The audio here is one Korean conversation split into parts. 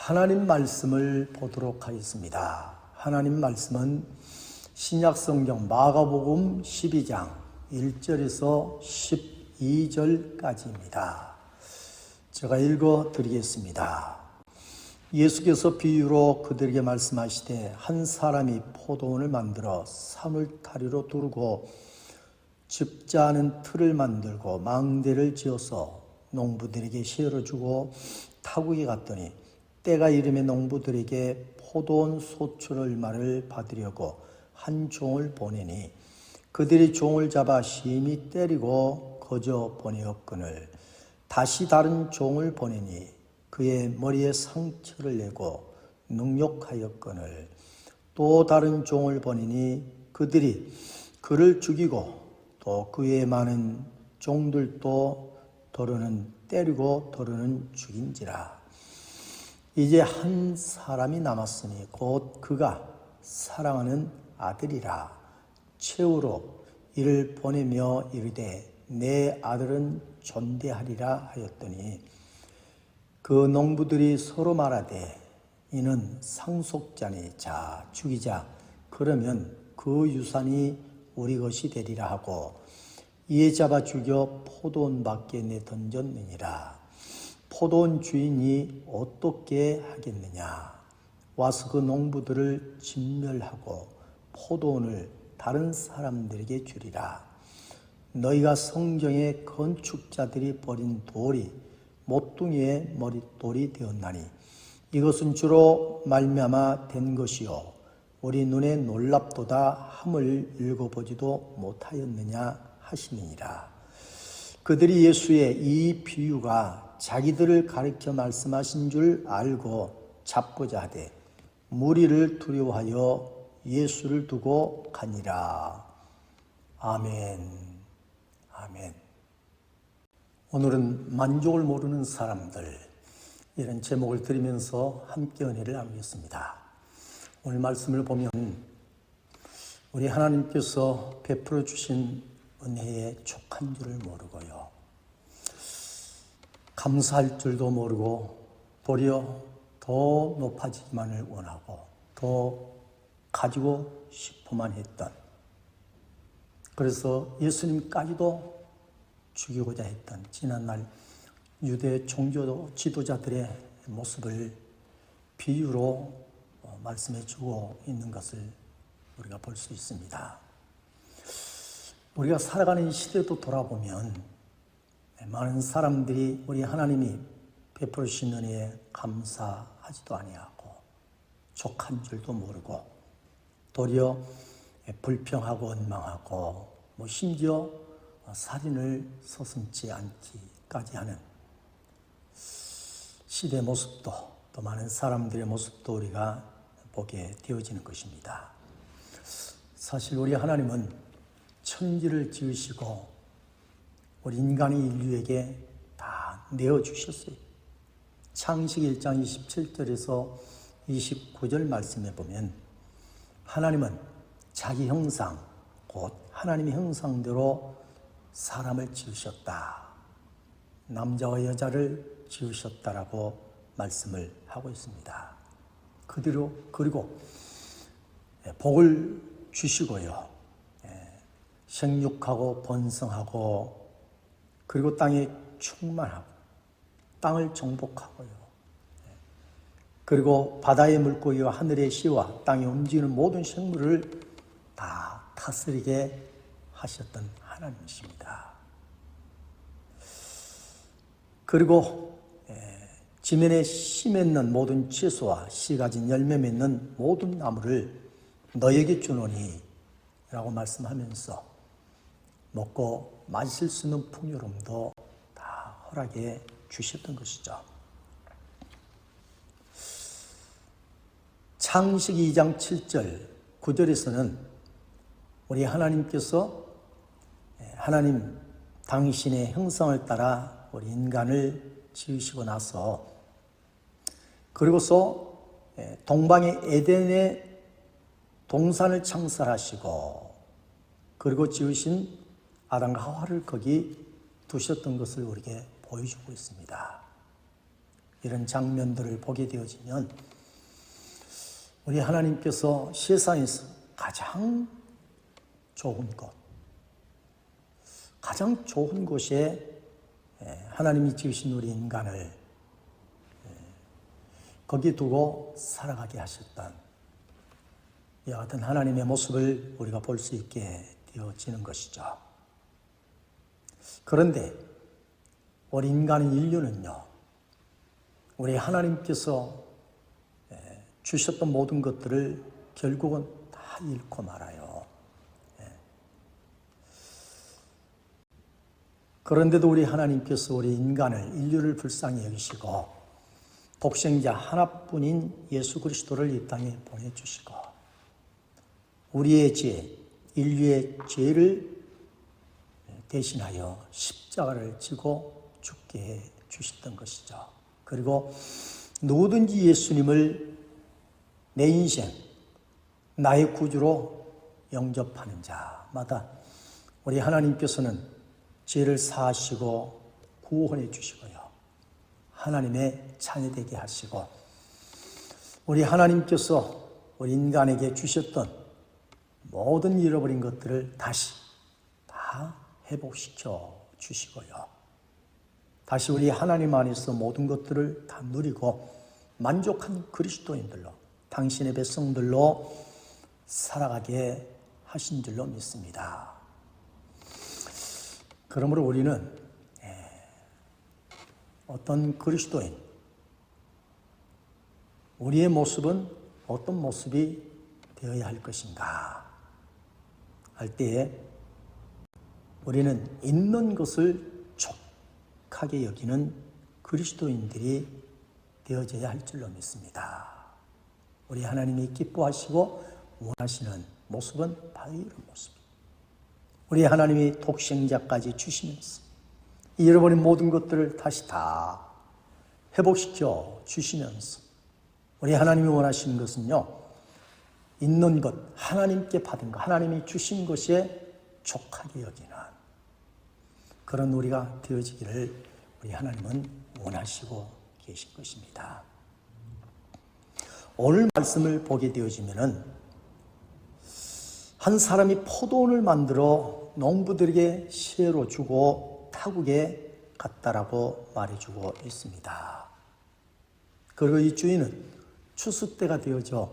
하나님 말씀을 보도록 하겠습니다. 하나님 말씀은 신약성경 마가복음 12장 1절에서 12절까지입니다. 제가 읽어드리겠습니다. 예수께서 비유로 그들에게 말씀하시되 한 사람이 포도원을 만들어 사물타리로 두르고 집자하는 틀을 만들고 망대를 지어서 농부들에게 실어주고 타국에 갔더니 때가 이름에 농부들에게 포도원 소출 얼마를 받으려고 한 종을 보내니 그들이 종을 잡아 심히 때리고 거저 보내었거늘 다시 다른 종을 보내니 그의 머리에 상처를 내고 능욕하였거늘 또 다른 종을 보내니 그들이 그를 죽이고 또 그의 많은 종들도 더러는 때리고 더러는 죽인지라. 이제 한 사람이 남았으니 곧 그가 사랑하는 아들이라. 최후로 이를 보내며 이르되 내 아들은 존대하리라 하였더니 그 농부들이 서로 말하되 이는 상속자니 자 죽이자. 그러면 그 유산이 우리 것이 되리라 하고 이에 잡아 죽여 포도원 밖에 내던졌느니라. 포도원 주인이 어떻게 하겠느냐. 와서 그 농부들을 진멸하고 포도원을 다른 사람들에게 주리라. 너희가 성경의 건축자들이 버린 돌이 모퉁이의 머릿돌이 되었나니 이것은 주로 말미암아 된 것이요 우리 눈에 놀랍도다 함을 읽어보지도 못하였느냐 하시니라. 그들이 예수의 이 비유가 자기들을 가리켜 말씀하신 줄 알고 잡고자 하되 무리를 두려워하여 예수를 두고 가니라. 아멘. 아멘. 오늘은 만족을 모르는 사람들, 이런 제목을 들으면서 함께 은혜를 나누겠습니다. 오늘 말씀을 보면 우리 하나님께서 베풀어 주신 은혜에 족한 줄을 모르고요, 감사할 줄도 모르고 도리어 더 높아지기만을 원하고 더 가지고 싶어만 했던, 그래서 예수님까지도 죽이고자 했던 지난날 유대 종교 지도자들의 모습을 비유로 말씀해 주고 있는 것을 우리가 볼 수 있습니다. 우리가 살아가는 시대도 돌아보면 많은 사람들이 우리 하나님이 베풀어 주신 은혜에 감사하지도 아니하고 족한 줄도 모르고 도리어 불평하고 원망하고 심지어 살인을 서슴지 않기까지 하는 시대의 모습도, 또 많은 사람들의 모습도 우리가 보게 되어지는 것입니다. 사실 우리 하나님은 천지를 지으시고 우리 인간이 인류에게 다 내어주셨어요. 창세기 1장 27절에서 29절 말씀에 보면 하나님은 자기 형상, 곧 하나님의 형상대로 사람을 지으셨다. 남자와 여자를 지으셨다라고 말씀을 하고 있습니다. 그리고 복을 주시고요, 생육하고 번성하고 그리고 땅에 충만하고 땅을 정복하고요, 그리고 바다의 물고기와 하늘의 씨와 땅에 움직이는 모든 생물을 다 다스리게 하셨던 하나님이십니다. 그리고 지면에 씨 맺는 모든 채소와 씨 가진 열매 맺는 모든 나무를 너에게 주노니 라고 말씀하면서 먹고 마실 수 있는 풍요로움도 다 허락해 주셨던 것이죠. 창세기 2장 7절 9절에서는 우리 하나님께서 하나님 당신의 형상을 따라 우리 인간을 지으시고 나서 그리고서 동방의 에덴의 동산을 창설하시고 그리고 지으신 아담과 하와를 거기 두셨던 것을 우리에게 보여주고 있습니다. 이런 장면들을 보게 되어지면 우리 하나님께서 세상에서 가장 좋은 곳, 가장 좋은 곳에 하나님이 지으신 우리 인간을 거기 두고 살아가게 하셨던 이와 같은 하나님의 모습을 우리가 볼 수 있게 되어지는 것이죠. 그런데 우리 인간의 인류는요, 우리 하나님께서 주셨던 모든 것들을 결국은 다 잃고 말아요. 그런데도 우리 하나님께서 우리 인간을, 인류를 불쌍히 여기시고 독생자 하나뿐인 예수 그리스도를 이 땅에 보내주시고 우리의 죄, 인류의 죄를 대신하여 십자가를 지고 죽게 해 주셨던 것이죠. 그리고 누구든지 예수님을 내 인생, 나의 구주로 영접하는 자마다 우리 하나님께서는 죄를 사하시고 구원해 주시고요. 하나님의 자녀되게 하시고 우리 하나님께서 우리 인간에게 주셨던 모든 잃어버린 것들을 다시 다 회복시켜 주시고요. 다시 우리 하나님 안에서 모든 것들을 다 누리고 만족한 그리스도인들로 당신의 백성들로 살아가게 하신 줄로 믿습니다. 그러므로 우리는 어떤 그리스도인, 우리의 모습은 어떤 모습이 되어야 할 것인가 할 때에 우리는 있는 것을 족하게 여기는 그리스도인들이 되어져야 할 줄로 믿습니다. 우리 하나님이 기뻐하시고 원하시는 모습은 바로 이런 모습입니다. 우리 하나님이 독생자까지 주시면서 잃어버린 모든 것들을 다시 다 회복시켜 주시면서 우리 하나님이 원하시는 것은요, 있는 것, 하나님께 받은 것, 하나님이 주신 것에 족하게 여기는 그런 우리가 되어지기를 우리 하나님은 원하시고 계신 것입니다. 오늘 말씀을 보게 되어지면은 한 사람이 포도원을 만들어 농부들에게 시혜로 주고 타국에 갔다라고 말해주고 있습니다. 그리고 이 주인은 추수 때가 되어져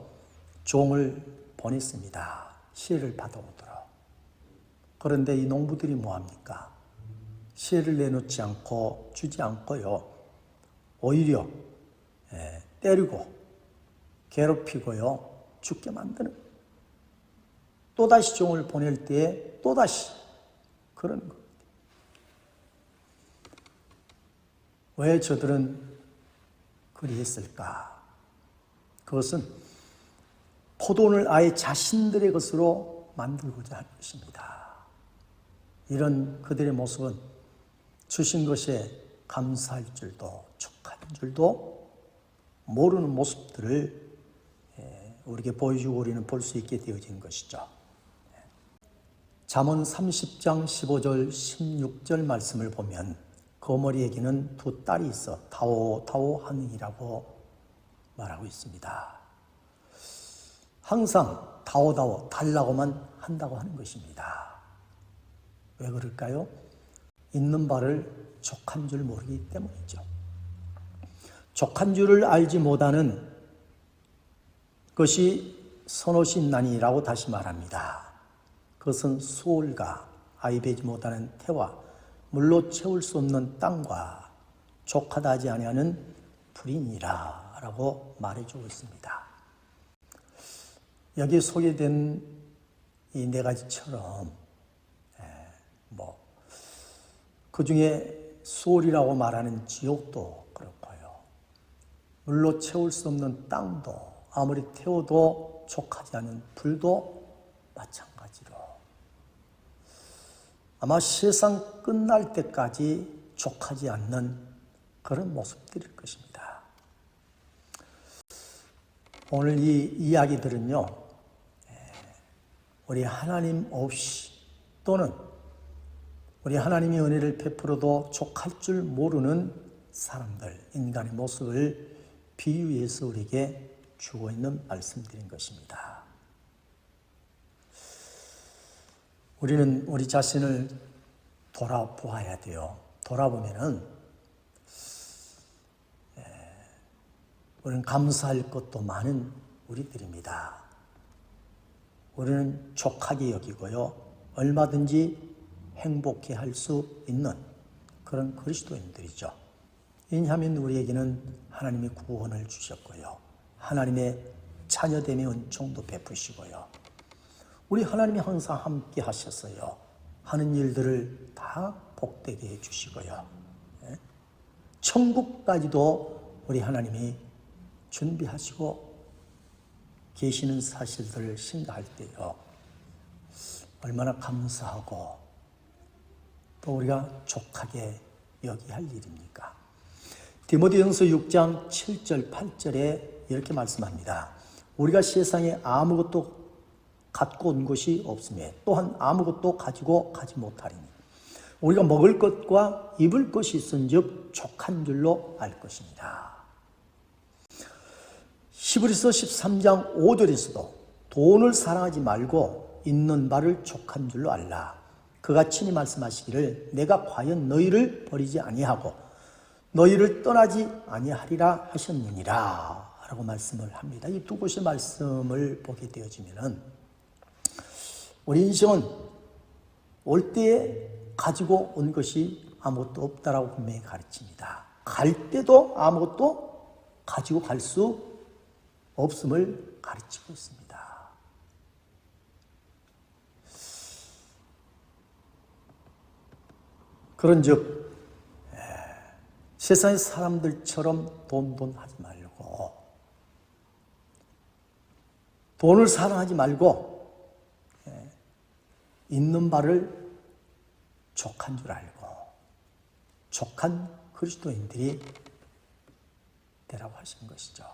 종을 보냈습니다. 시혜를 받아오도록. 그런데 이 농부들이 뭐합니까? 시혜를 내놓지 않고 주지 않고요. 오히려 때리고 괴롭히고요. 죽게 만드는 또다시 종을 보낼 때에 또다시 그런 겁니다. 왜 저들은 그리했을까? 그것은 포도원을 아예 자신들의 것으로 만들고자 할 것입니다. 이런 그들의 모습은 주신 것에 감사할 줄도 족한 줄도 모르는 모습들을 우리에게 보여주고 우리는 볼 수 있게 되어진 것이죠. 잠언 30장 15절 16절 말씀을 보면 거머리에게는 두 딸이 있어 다오다오 하느니라고 말하고 있습니다. 항상 다오다오 달라고만 한다고 하는 것입니다. 왜 그럴까요? 있는 바를 족한 줄 모르기 때문이죠. 족한 줄을 알지 못하는 것이 선호신난이라고 다시 말합니다. 그것은 수월과 아이 베지 못하는 태와 물로 채울 수 없는 땅과 족하다 하지 아니하는 불인이라 라고 말해주고 있습니다. 여기 소개된 이 네 가지처럼 그 중에 수월이라고 말하는 지옥도 그렇고요. 물로 채울 수 없는 땅도 아무리 태워도 족하지 않은 불도 마찬가지로 아마 세상 끝날 때까지 족하지 않는 그런 모습들일 것입니다. 오늘 이 이야기들은요, 우리 하나님 없이 또는 우리 하나님이 은혜를 베풀어도 족할 줄 모르는 사람들, 인간의 모습을 비유해서 우리에게 주고 있는 말씀드린 것입니다. 우리는 우리 자신을 돌아보아야 돼요. 돌아보면은 우리는 감사할 것도 많은 우리들입니다. 우리는 족하게 여기고요. 얼마든지 행복해 할 수 있는 그런 그리스도인들이죠. 왜냐하면 우리에게는 하나님이 구원을 주셨고요. 하나님의 자녀됨의 은총도 베푸시고요. 우리 하나님이 항상 함께 하셨어요. 하는 일들을 다 복되게 해주시고요. 천국까지도 우리 하나님이 준비하시고 계시는 사실들을 생각할 때요. 얼마나 감사하고 또 우리가 족하게 여기야 할 일입니까? 디모데전서 6장 7절 8절에 이렇게 말씀합니다. 우리가 세상에 아무것도 갖고 온 것이 없으며 또한 아무것도 가지고 가지 못하리니 우리가 먹을 것과 입을 것이 있은즉 족한 줄로 알 것입니다. 히브리서 13장 5절에서도 돈을 사랑하지 말고 있는 바를 족한 줄로 알라. 그가 친히 말씀하시기를 내가 과연 너희를 버리지 아니하고 너희를 떠나지 아니하리라 하셨느니라 라고 말씀을 합니다. 이 두 곳의 말씀을 보게 되어지면은 우리 인생은 올 때에 가지고 온 것이 아무것도 없다라고 분명히 가르칩니다. 갈 때도 아무것도 가지고 갈 수 없음을 가르치고 있습니다. 그런즉 세상의 사람들처럼 돈 하지 말고 돈을 사랑하지 말고 있는 바를 족한 줄 알고 족한 그리스도인들이 되라고 하신 것이죠.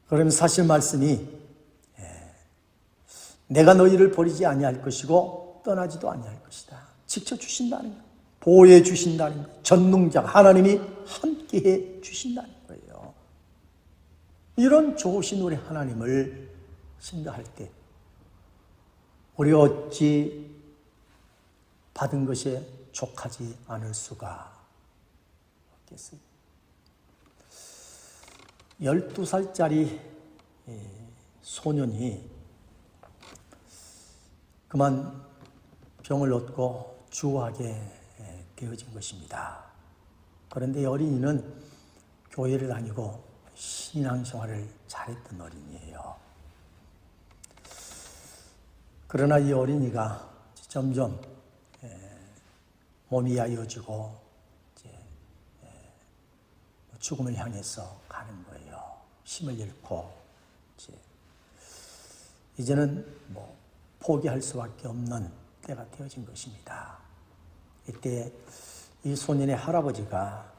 그러면 사실 말씀이 내가 너희를 버리지 아니할 것이고 떠나지도 아니할 것이다. 지켜주신다는 것, 보호해 주신다는 것, 전능자 하나님이 함께해 주신다는 거예요. 이런 좋으신 우리 하나님을 생각할 때 우리가 어찌 받은 것에 족하지 않을 수가 없겠어요. 12살짜리 소년이 그만 병을 얻고 주하게 되어진 것입니다. 그런데 어린이는 교회를 다니고 신앙생활을 잘했던 어린이에요. 그러나 이 어린이가 점점 몸이 야여지고 죽음을 향해서 가는 거예요. 힘을 잃고 이제는 포기할 수밖에 없는 때가 되어진 것입니다. 이때 이 소년의 할아버지가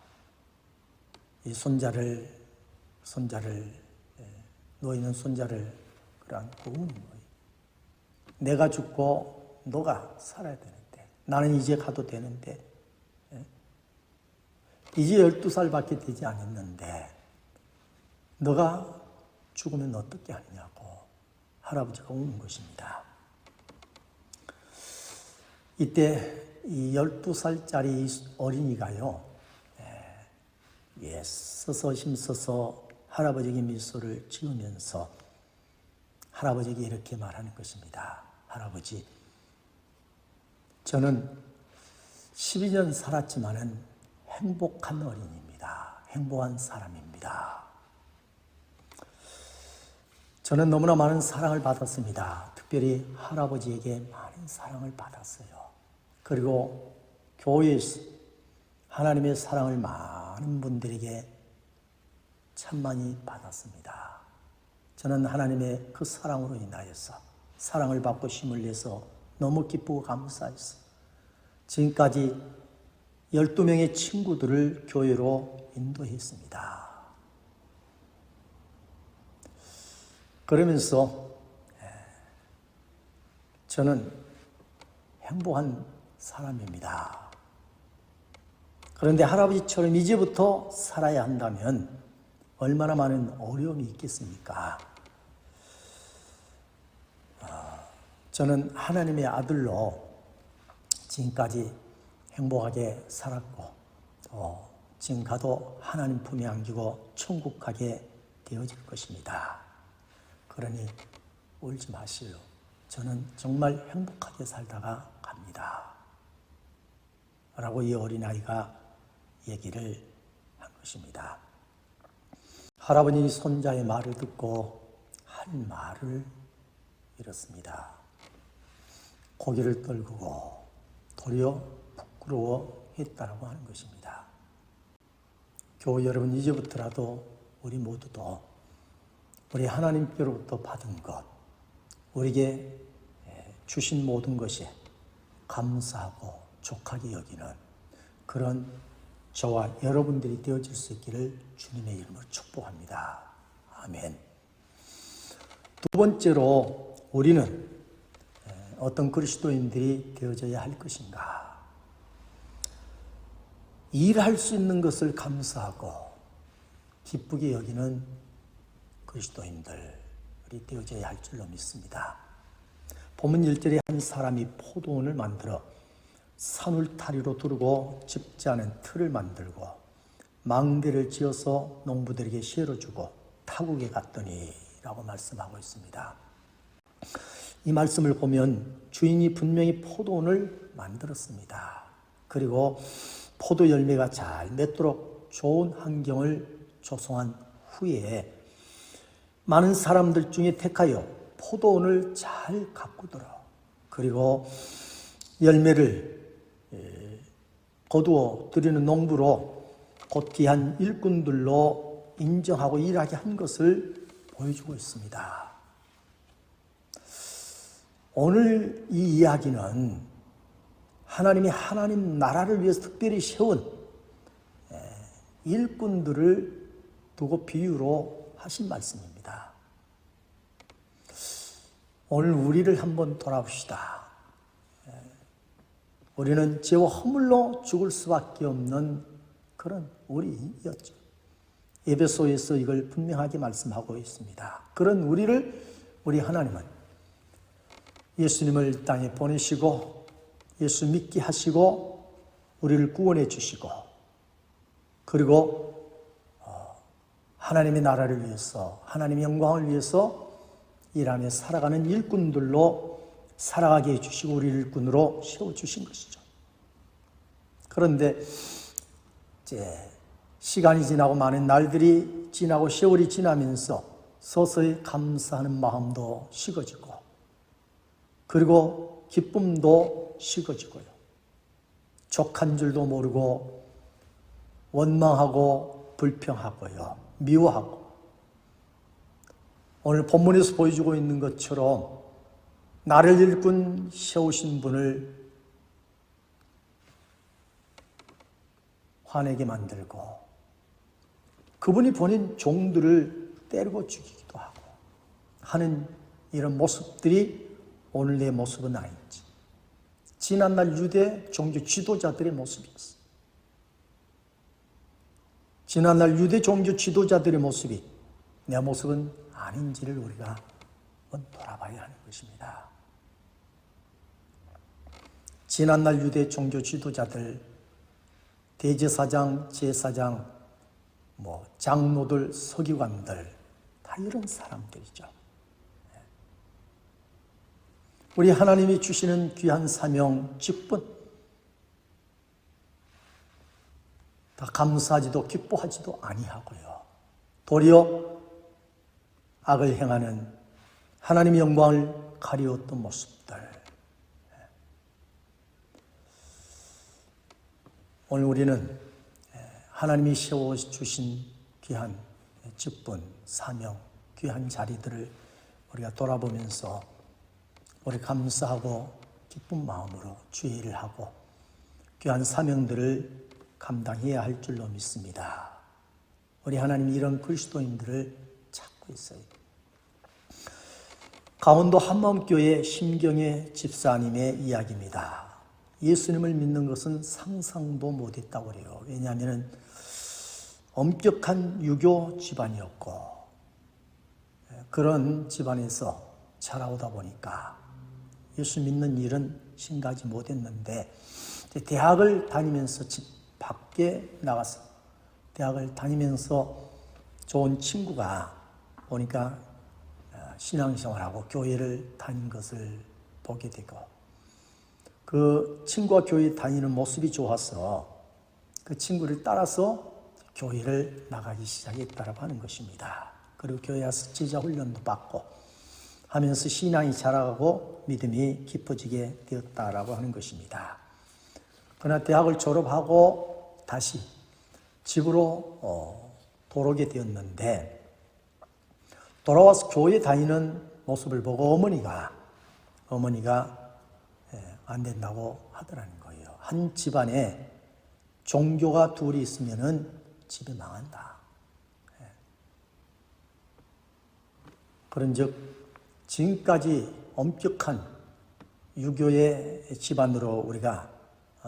이 누워있는 손자를 끌어안고 우는 거예요. 내가 죽고 너가 살아야 되는데 나는 이제 가도 되는데 이제 12살밖에 되지 않았는데 너가 죽으면 어떻게 하느냐고 할아버지가 우는 것입니다. 이때 이 12살짜리 어린이가요, 서서 힘써서 할아버지에게 미소를 지으면서 할아버지에게 이렇게 말하는 것입니다. 할아버지, 저는 12년 살았지만은 행복한 어린이입니다. 행복한 사람입니다. 저는 너무나 많은 사랑을 받았습니다. 특별히 할아버지에게 많은 사랑을 받았어요. 그리고 교회에서 하나님의 사랑을 많은 분들에게 참 많이 받았습니다. 저는 하나님의 그 사랑으로 인하여서 사랑을 받고 힘을 내서 너무 기쁘고 감사했어. 지금까지 12명의 친구들을 교회로 인도했습니다. 그러면서 저는 행복한 사람입니다. 그런데 할아버지처럼 이제부터 살아야 한다면 얼마나 많은 어려움이 있겠습니까? 저는 하나님의 아들로 지금까지 행복하게 살았고 지금 가도 하나님 품에 안기고 천국 가게 되어질 것입니다. 그러니 울지 마시오. 저는 정말 행복하게 살다가 갑니다. 라고 이 어린아이가 얘기를 한 것입니다. 할아버지 손자의 말을 듣고 한 말을 이렇습니다. 고개를 떨구고 도리어 부끄러워했다라고 하는 것입니다. 교우 여러분, 이제부터라도 우리 모두도 우리 하나님께로부터 받은 것, 우리에게 주신 모든 것에 감사하고 족하게 여기는 그런 저와 여러분들이 되어질 수 있기를 주님의 이름으로 축복합니다. 아멘. 두 번째로 우리는 어떤 그리스도인들이 되어져야 할 것인가? 일할 수 있는 것을 감사하고 기쁘게 여기는 그리스도인들이 되어져야 할 줄로 믿습니다. 본문 1절에 한 사람이 포도원을 만들어 산울타리로 두르고 짚지 않은 틀을 만들고 망대를 지어서 농부들에게 실어주고 타국에 갔더니 라고 말씀하고 있습니다. 이 말씀을 보면 주인이 분명히 포도원을 만들었습니다. 그리고 포도 열매가 잘 맺도록 좋은 환경을 조성한 후에 많은 사람들 중에 택하여 포도원을 잘 가꾸더라. 그리고 열매를 거두어 드리는 농부로 곧 귀한 일꾼들로 인정하고 일하게 한 것을 보여주고 있습니다. 오늘 이 이야기는 하나님이 하나님 나라를 위해서 특별히 세운 일꾼들을 두고 비유로 하신 말씀입니다. 오늘 우리를 한번 돌아봅시다. 우리는 죄와 허물로 죽을 수밖에 없는 그런 우리였죠. 에베소에서 이걸 분명하게 말씀하고 있습니다. 그런 우리 하나님은 예수님을 땅에 보내시고 예수 믿게 하시고 우리를 구원해 주시고 그리고 하나님의 나라를 위해서 하나님의 영광을 위해서 일하며 살아가는 일꾼들로 살아가게 해주시고 우리 일꾼으로 세워주신 것이죠. 그런데 이제 시간이 지나고 많은 날들이 지나고 세월이 지나면서 서서히 감사하는 마음도 식어지고 그리고 기쁨도 식어지고요. 족한 줄도 모르고 원망하고 불평하고요. 미워하고 오늘 본문에서 보여주고 있는 것처럼 나를 일꾼 세우신 분을 화내게 만들고 그분이 보낸 종들을 때리고 죽이기도 하고 하는 이런 모습들이 오늘 내 모습은 아닌지 지난날 유대 종교 지도자들의 모습이었어. 지난날 유대 종교 지도자들의 모습이 내 모습은 아닌지를 우리가 한번 돌아봐야 하는 것입니다. 지난날 유대 종교 지도자들, 대제사장, 제사장, 장로들, 서기관들 다 이런 사람들이죠. 우리 하나님이 주시는 귀한 사명, 직분 다 감사하지도 기뻐하지도 아니하고요. 도리어 악을 행하는 하나님의 영광을 가리웠던 모습들. 오늘 우리는 하나님이 세워주신 귀한 직분, 사명, 귀한 자리들을 우리가 돌아보면서 우리 감사하고 기쁜 마음으로 주의 일을 하고 귀한 사명들을 감당해야 할 줄로 믿습니다. 우리 하나님이 이런 그리스도인들을 찾고 있어요. 강원도 한마음교회 심경의 집사님의 이야기입니다. 예수님을 믿는 것은 상상도 못했다고 그래요. 왜냐하면 엄격한 유교 집안이었고 그런 집안에서 자라오다 보니까 예수 믿는 일은 생각하지 못했는데 대학을 다니면서 집 밖에 나가서 대학을 다니면서 좋은 친구가 보니까 신앙생활하고 교회를 다닌 것을 보게 되고 그 친구가 교회 다니는 모습이 좋아서 그 친구를 따라서 교회를 나가기 시작했다고 하는 것입니다. 그리고 교회 와서 제자 훈련도 받고 하면서 신앙이 자라고 믿음이 깊어지게 되었다라고 하는 것입니다. 그러나 대학을 졸업하고 다시 집으로 돌아오게 되었는데 돌아와서 교회 다니는 모습을 보고 어머니가 안 된다고 하더라는 거예요. 한 집안에 종교가 둘이 있으면은 집이 망한다. 그런즉 지금까지 엄격한 유교의 집안으로 우리가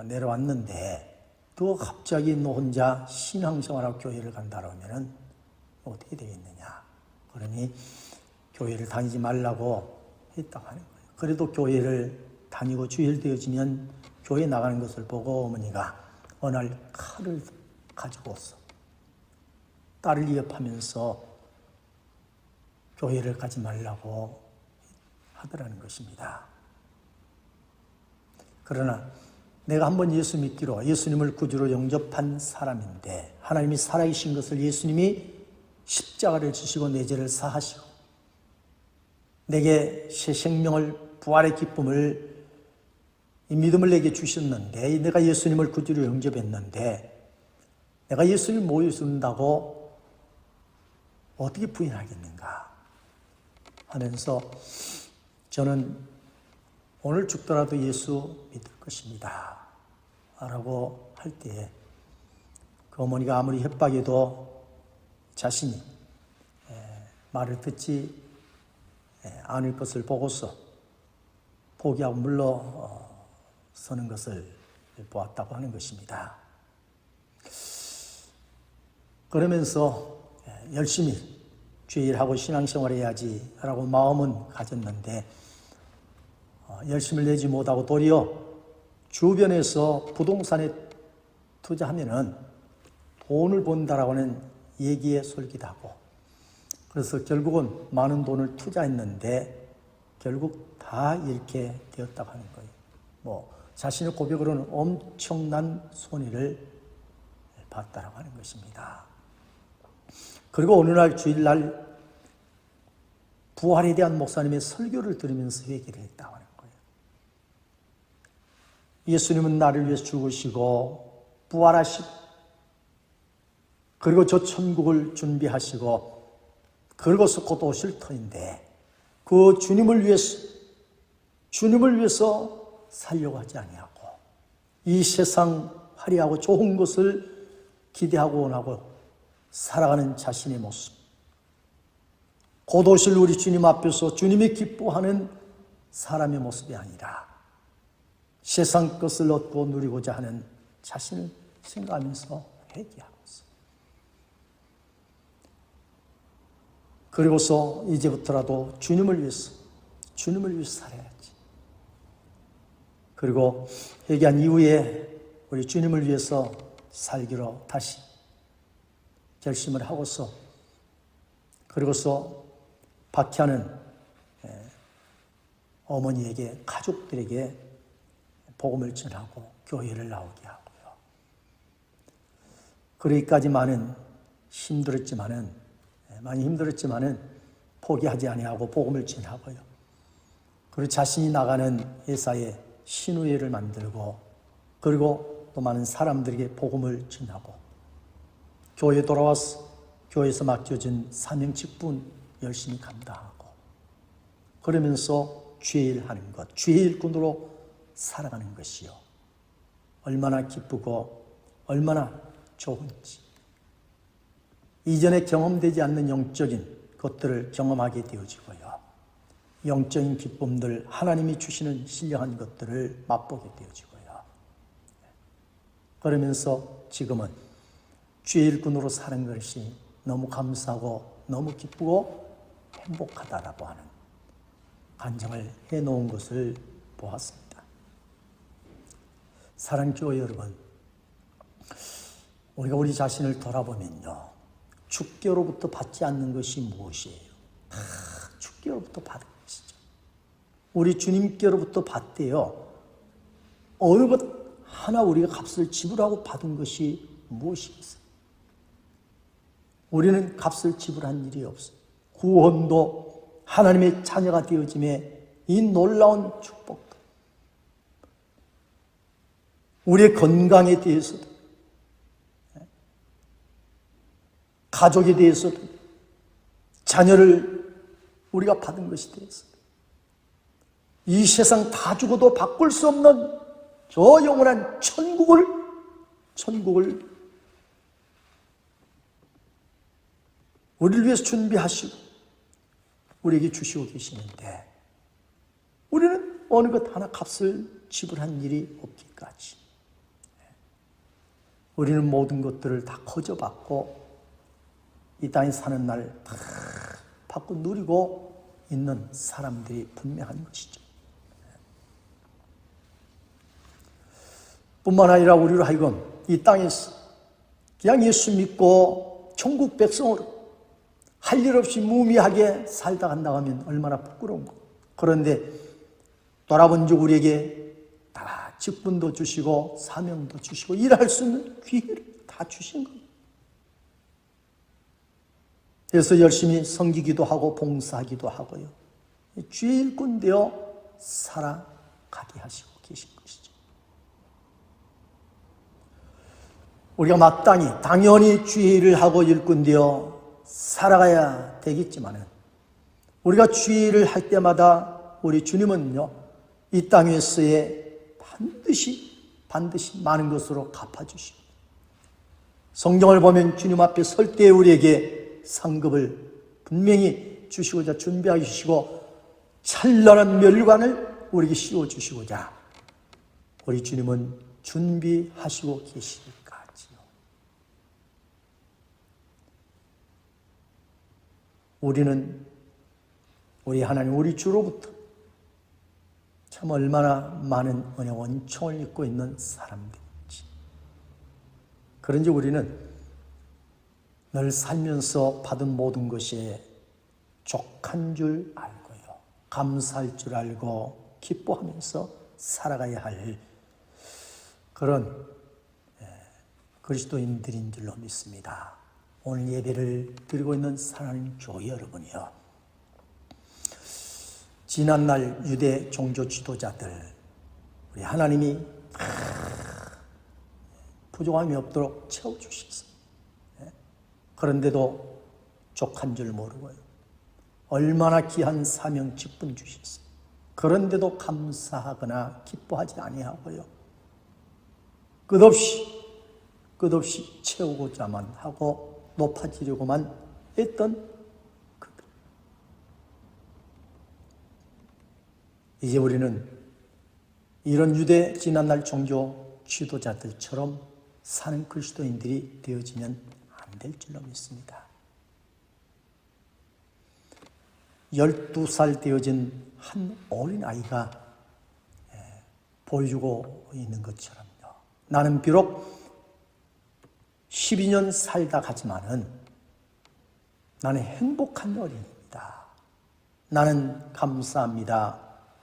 내려왔는데 또 갑자기 너 혼자 신앙생활하고 교회를 간다고 하면은 어떻게 되겠느냐. 그러니 교회를 다니지 말라고 했다고 하는 거예요. 그래도 교회를 다니고 주일 되어지면 교회 나가는 것을 보고 어머니가 어느 날 칼을 가지고 왔어. 딸을 위협하면서 교회를 가지 말라고 하더라는 것입니다. 그러나 내가 한번 예수 믿기로 예수님을 구주로 영접한 사람인데 하나님이 살아계신 것을 예수님이 십자가를 지시고 내 죄를 사하시고 내게 새 생명을 부활의 기쁨을 이 믿음을 내게 주셨는데 내가 예수님을 구주로 영접했는데 내가 예수님을 모여준다고 어떻게 부인하겠는가 하면서 저는 오늘 죽더라도 예수 믿을 것입니다 라고 할 때에 그 어머니가 아무리 협박해도 자신이 말을 듣지 않을 것을 보고서 포기하고 물러서는 것을 보았다고 하는 것입니다. 그러면서 열심히 주일하고 신앙생활 해야지 라고 마음은 가졌는데 열심을 내지 못하고 도리어 주변에서 부동산에 투자하면은 돈을 번다라고 하는 얘기에 솔깃하고 그래서 결국은 많은 돈을 투자했는데 결국 다 잃게 되었다고 하는 거예요. 자신의 고백으로는 엄청난 손해를 봤다라고 하는 것입니다. 그리고 어느 날 주일날 부활에 대한 목사님의 설교를 들으면서 회개를 했다고 하는 거예요. 예수님은 나를 위해서 죽으시고 부활하시고 그리고 저 천국을 준비하시고 그리고서 곧 오실 터인데 그 주님을 위해서 살려고 하지 아니하고 이 세상 화려하고 좋은 것을 기대하고 원하고 살아가는 자신의 모습 곧 오실 우리 주님 앞에서 주님이 기뻐하는 사람의 모습이 아니라 세상 것을 얻고 누리고자 하는 자신을 생각하면서 회개하고 있어요. 그리고서 이제부터라도 주님을 위해서 살아야지. 그리고 회개한 이후에 우리 주님을 위해서 살기로 다시 결심을 하고서 그리고서 박해하는 어머니에게 가족들에게 복음을 전하고 교회를 나오게 하고요. 그러기까지 많이 힘들었지만은 포기하지 아니하고 복음을 전하고요. 그리고 자신이 나가는 회사에 신우회를 만들고 그리고 또 많은 사람들에게 복음을 전하고 교회에 돌아와서 교회에서 맡겨진 사명 직분 열심히 감당하고 그러면서 주의 일하는 것, 주의 일꾼으로 살아가는 것이요. 얼마나 기쁘고 얼마나 좋은지. 이전에 경험되지 않는 영적인 것들을 경험하게 되어지고요. 영적인 기쁨들, 하나님이 주시는 신령한 것들을 맛보게 되어지고요. 그러면서 지금은 주의 일꾼으로 사는 것이 너무 감사하고 너무 기쁘고 행복하다라고 하는 간증을 해놓은 것을 보았습니다. 사랑하는 교회 여러분, 우리가 우리 자신을 돌아보면요, 주께로부터 받지 않는 것이 무엇이에요? 다 주께로부터 받은 것이죠. 우리 주님께로부터 받대요. 어느 것 하나 우리가 값을 지불하고 받은 것이 무엇이겠어요? 우리는 값을 지불한 일이 없어요. 구원도 하나님의 자녀가 되어짐에 이 놀라운 축복도, 우리의 건강에 대해서도, 가족에 대해서도, 자녀를 우리가 받은 것에 대해서도, 이 세상 다 죽어도 바꿀 수 없는 저 영원한 천국을 우리를 위해서 준비하시고 우리에게 주시고 계시는데, 우리는 어느 것 하나 값을 지불한 일이 없기까지 우리는 모든 것들을 다 거저받고 이 땅에 사는 날 다 받고 누리고 있는 사람들이 분명한 것이죠. 뿐만 아니라 우리로 하여금 이 땅에서 그냥 예수 믿고 천국 백성으로 할 일 없이 무미하게 살다 간다고 하면 얼마나 부끄러운가. 그런데 돌아본 즉 우리에게 다 직분도 주시고 사명도 주시고 일할 수 있는 기회를 다 주신 겁니다. 그래서 열심히 섬기기도 하고 봉사하기도 하고요, 주의 일꾼 되어 살아가게 하시고 계신 것이죠. 우리가 마땅히 당연히 주의 일을 하고 일꾼 되어 살아가야 되겠지만은, 우리가 주의 일을 할 때마다 우리 주님은요, 이 땅에서의 반드시 많은 것으로 갚아주시고, 성경을 보면 주님 앞에 설 때 우리에게 상급을 분명히 주시고자 준비하여 주시고, 찬란한 멸관을 우리에게 씌워주시고자 우리 주님은 준비하시고 계시니까지요. 우리는 우리 하나님, 우리 주로부터 참 얼마나 많은 은혜 원총을 입고 있는 사람들인지, 그런지 우리는 늘 살면서 받은 모든 것이 족한 줄 알고요, 감사할 줄 알고 기뻐하면서 살아가야 할 그런 그리스도인들인 줄로 믿습니다. 오늘 예배를 드리고 있는 사랑하는 교회 여러분이요, 지난날 유대 종교 지도자들, 우리 하나님이 부족함이 없도록 채워주셨어요. 그런데도 족한 줄 모르고요, 얼마나 귀한 사명 직분 주셨어요. 그런데도 감사하거나 기뻐하지 아니하고요, 끝없이 채우고자만 하고 높아지려고만 했던 그들. 이제 우리는 이런 유대 지난날 종교 지도자들처럼 사는 그리스도인들이 되어지면 안 될 줄로 믿습니다. 12살 되어진 한 어린아이가 보여주고 있는 것처럼요, 나는 비록 12년 살다 가지만은 나는 행복한 어린이입니다. 나는 감사합니다.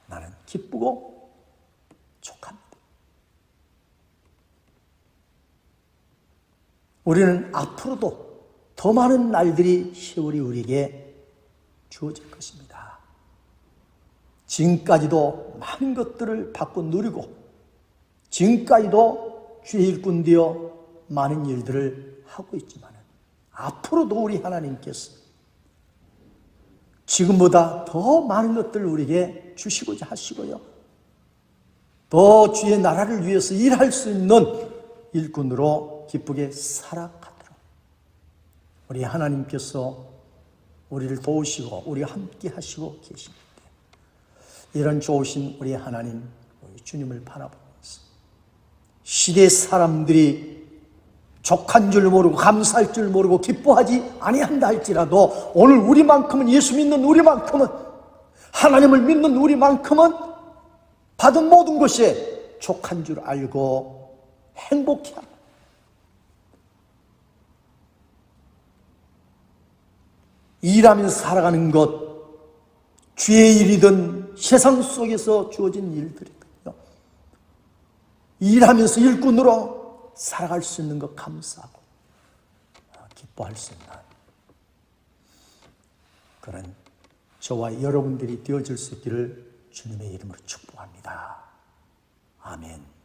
나는 기쁘고 족합니다. 우리는 앞으로도 더 많은 날들이, 세월이 우리에게 주어질 것입니다. 지금까지도 많은 것들을 받고 누리고, 지금까지도 주의 일꾼 되어 많은 일들을 하고 있지만, 앞으로도 우리 하나님께서 지금보다 더 많은 것들을 우리에게 주시고자 하시고요, 더 주의 나라를 위해서 일할 수 있는 일꾼으로 기쁘게 살아가도록 우리 하나님께서 우리를 도우시고 우리와 함께 하시고 계십니다. 이런 좋으신 우리 하나님, 우리 주님을 바라보면서 시대 사람들이 족한 줄 모르고 감사할 줄 모르고 기뻐하지 아니한다 할지라도 오늘 우리만큼은, 예수 믿는 우리만큼은, 하나님을 믿는 우리만큼은 받은 모든 것이 족한 줄 알고 행복해합니다. 일하면서 살아가는 것, 주의 일이든 세상 속에서 주어진 일들이든요, 일하면서 일꾼으로 살아갈 수 있는 것 감사하고 기뻐할 수 있는 그런 저와 여러분들이 되어질 수 있기를 주님의 이름으로 축복합니다. 아멘.